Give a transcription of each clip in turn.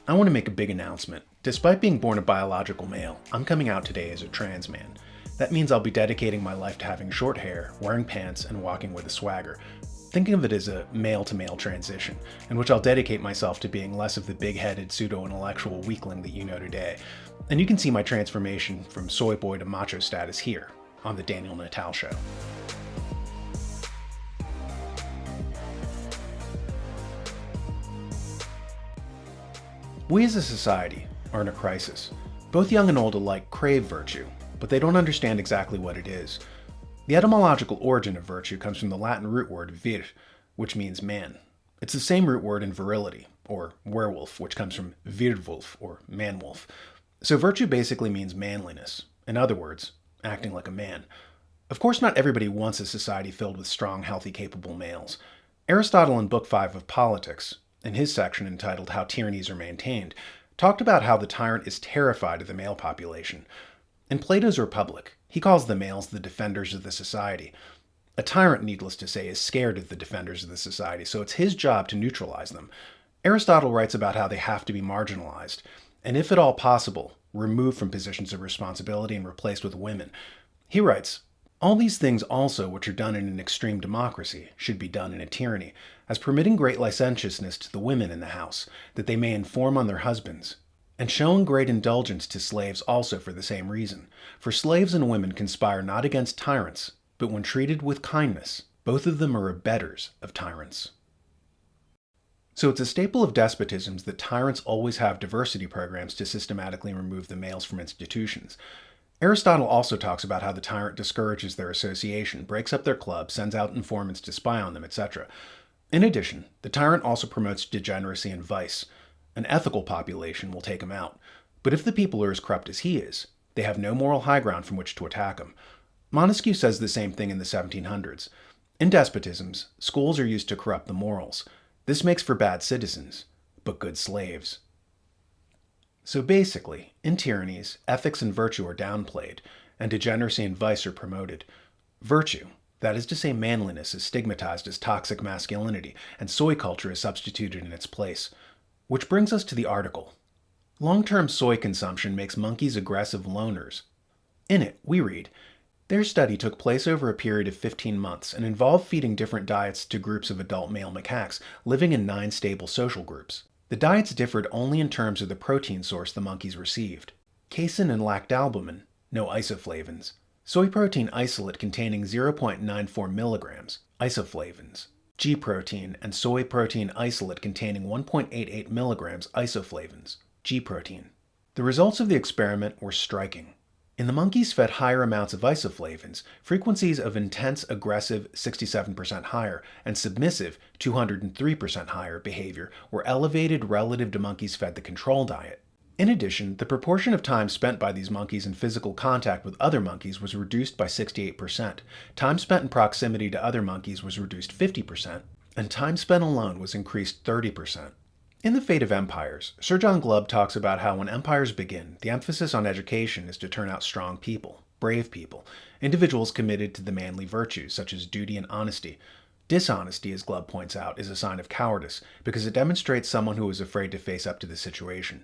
I want to make a big announcement. Despite being born a biological male, I'm coming out today as a trans man. That means I'll be dedicating my life to having short hair, wearing pants, and walking with a swagger. Thinking of it as a male-to-male transition, in which I'll dedicate myself to being less of the big-headed pseudo-intellectual weakling that you know today. And you can see my transformation from soy boy to macho status here, on The Daniel Natal Show. We as a society are in a crisis. Both young and old alike crave virtue, but they don't understand exactly what it is. The etymological origin of virtue comes from the Latin root word vir, which means man. It's the same root word in virility, or werewolf, which comes from virwolf, or manwolf. So virtue basically means manliness. In other words, acting like a man. Of course, not everybody wants a society filled with strong, healthy, capable males. Aristotle in Book 5 of Politics, in his section entitled How Tyrannies Are Maintained, talked about how the tyrant is terrified of the male population. In Plato's Republic, he calls the males the defenders of the society. A tyrant, needless to say, is scared of the defenders of the society, so it's his job to neutralize them. Aristotle writes about how they have to be marginalized, and if at all possible, removed from positions of responsibility and replaced with women. He writes, all these things also which are done in an extreme democracy should be done in a tyranny, as permitting great licentiousness to the women in the house, that they may inform on their husbands, and showing great indulgence to slaves also for the same reason. For slaves and women conspire not against tyrants, but when treated with kindness, both of them are abettors of tyrants. So it's a staple of despotisms that tyrants always have diversity programs to systematically remove the males from institutions. Aristotle also talks about how the tyrant discourages their association, breaks up their club, sends out informants to spy on them, etc. In addition, the tyrant also promotes degeneracy and vice. An ethical population will take him out, but if the people are as corrupt as he is, they have no moral high ground from which to attack him. Montesquieu says the same thing in the 1700s. In despotisms, schools are used to corrupt the morals. This makes for bad citizens, but good slaves. So basically, in tyrannies, ethics and virtue are downplayed, and degeneracy and vice are promoted. Virtue, that is to say manliness, is stigmatized as toxic masculinity, and soy culture is substituted in its place. Which brings us to the article. Long-term soy consumption makes monkeys aggressive loners. In it, we read, their study took place over a period of 15 months and involved feeding different diets to groups of adult male macaques living in 9 stable social groups. The diets differed only in terms of the protein source the monkeys received. Casein and lactalbumin, no isoflavins. Soy protein isolate containing 0.94 milligrams, isoflavins. G protein and soy protein isolate containing 1.88 milligrams, isoflavins, G protein. The results of the experiment were striking. In the monkeys fed higher amounts of isoflavins, frequencies of intense aggressive 67% higher and submissive 203% higher behavior were elevated relative to monkeys fed the control diet. In addition, the proportion of time spent by these monkeys in physical contact with other monkeys was reduced by 68%, time spent in proximity to other monkeys was reduced 50%, and time spent alone was increased 30%. In The Fate of Empires, Sir John Glubb talks about how when empires begin, the emphasis on education is to turn out strong people, brave people, individuals committed to the manly virtues such as duty and honesty. Dishonesty, as Glubb points out, is a sign of cowardice because it demonstrates someone who is afraid to face up to the situation.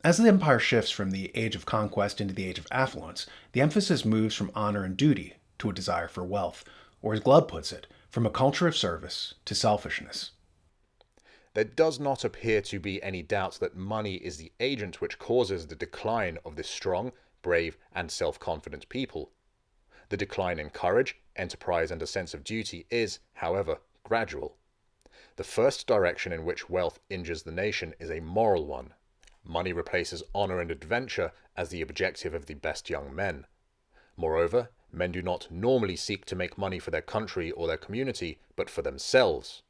As the empire shifts from the age of conquest into the age of affluence, the emphasis moves from honor and duty to a desire for wealth, or as Glubb puts it, from a culture of service to selfishness. There does not appear to be any doubt that money is the agent which causes the decline of this strong, brave, and self-confident people. The decline in courage, enterprise, and a sense of duty is, however, gradual. The first direction in which wealth injures the nation is a moral one. Money replaces honor and adventure as the objective of the best young men. Moreover, men do not normally seek to make money for their country or their community, but for themselves.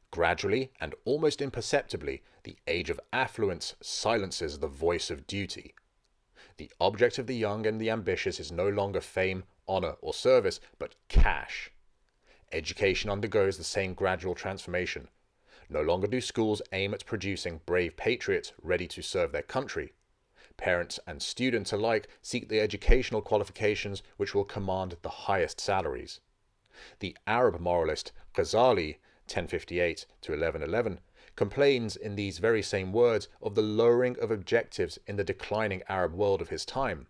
Gradually and almost imperceptibly, the age of affluence silences the voice of duty. The object of the young and the ambitious is no longer fame, honor, or service, but cash. Education undergoes the same gradual transformation. No longer do schools aim at producing brave patriots ready to serve their country. Parents and students alike seek the educational qualifications which will command the highest salaries. The Arab moralist Ghazali 1058 to 1111 complains in these very same words of the lowering of objectives in the declining Arab world of his time.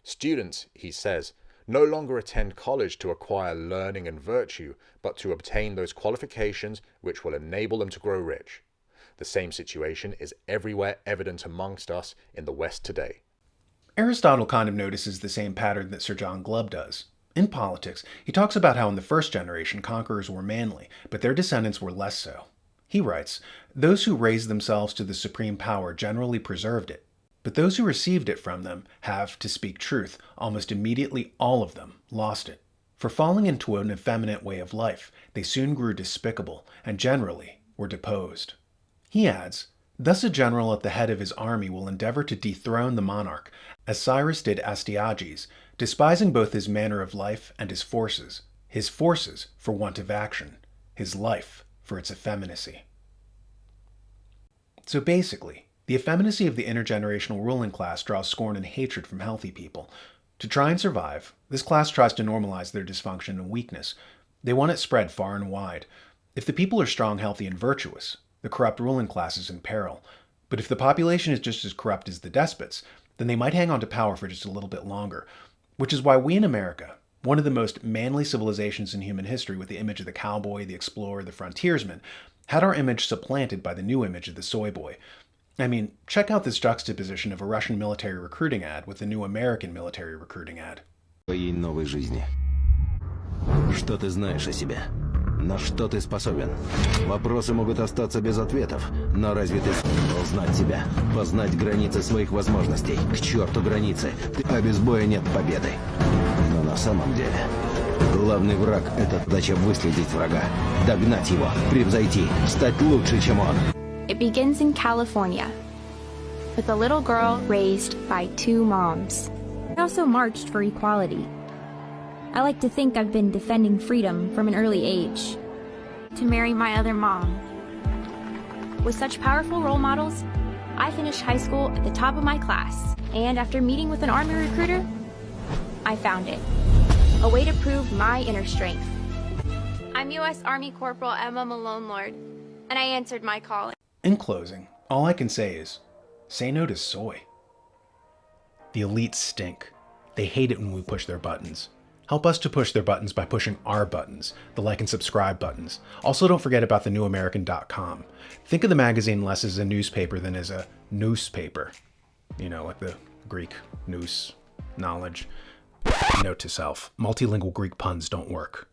Students, he says, no longer attend college to acquire learning and virtue, but to obtain those qualifications which will enable them to grow rich. The same situation is everywhere evident amongst us in the West today. Aristotle kind of notices the same pattern that Sir John Glubb does. In politics, he talks about how in the first generation conquerors were manly, but their descendants were less so. He writes, "Those who raised themselves to the supreme power generally preserved it, but those who received it from them have, to speak truth, almost immediately all of them lost it. For falling into an effeminate way of life, they soon grew despicable, and generally were deposed." He adds, "Thus a general at the head of his army will endeavor to dethrone the monarch, as Cyrus did Astyages, despising both his manner of life and his forces for want of action, his life for its effeminacy." So basically, the effeminacy of the intergenerational ruling class draws scorn and hatred from healthy people. To try and survive, this class tries to normalize their dysfunction and weakness. They want it spread far and wide. If the people are strong, healthy, and virtuous, the corrupt ruling class is in peril. But if the population is just as corrupt as the despots, then they might hang on to power for just a little bit longer. Which is why we in America, one of the most manly civilizations in human history with the image of the cowboy, the explorer, the frontiersman, had our image supplanted by the new image of the soy boy. I mean, check out this juxtaposition of a Russian military recruiting ad with the new American military recruiting ad. Твоей новой жизни. Что ты знаешь о себе? На что ты способен? Вопросы могут остаться без ответов, но разве ты сумел знать себя? Познать границы своих возможностей? К черту границы, а без боя нет победы. Но на самом деле, главный враг — это задача выследить врага, догнать его, превзойти, стать лучше, чем он. It begins in California, with a little girl raised by two moms. I also marched for equality. I like to think I've been defending freedom from an early age. To marry my other mom. With such powerful role models, I finished high school at the top of my class, and after meeting with an Army recruiter, I found it. A way to prove my inner strength. I'm U.S. Army Corporal Emma Malone Lord, and I answered my calling. In closing, all I can say is, say no to soy. The elites stink. They hate it when we push their buttons. Help us to push their buttons by pushing our buttons, the like and subscribe buttons. Also, don't forget about the newamerican.com. Think of the magazine less as a newspaper than as a newspaper. You know, like the Greek nous, knowledge. Note to self, multilingual Greek puns don't work.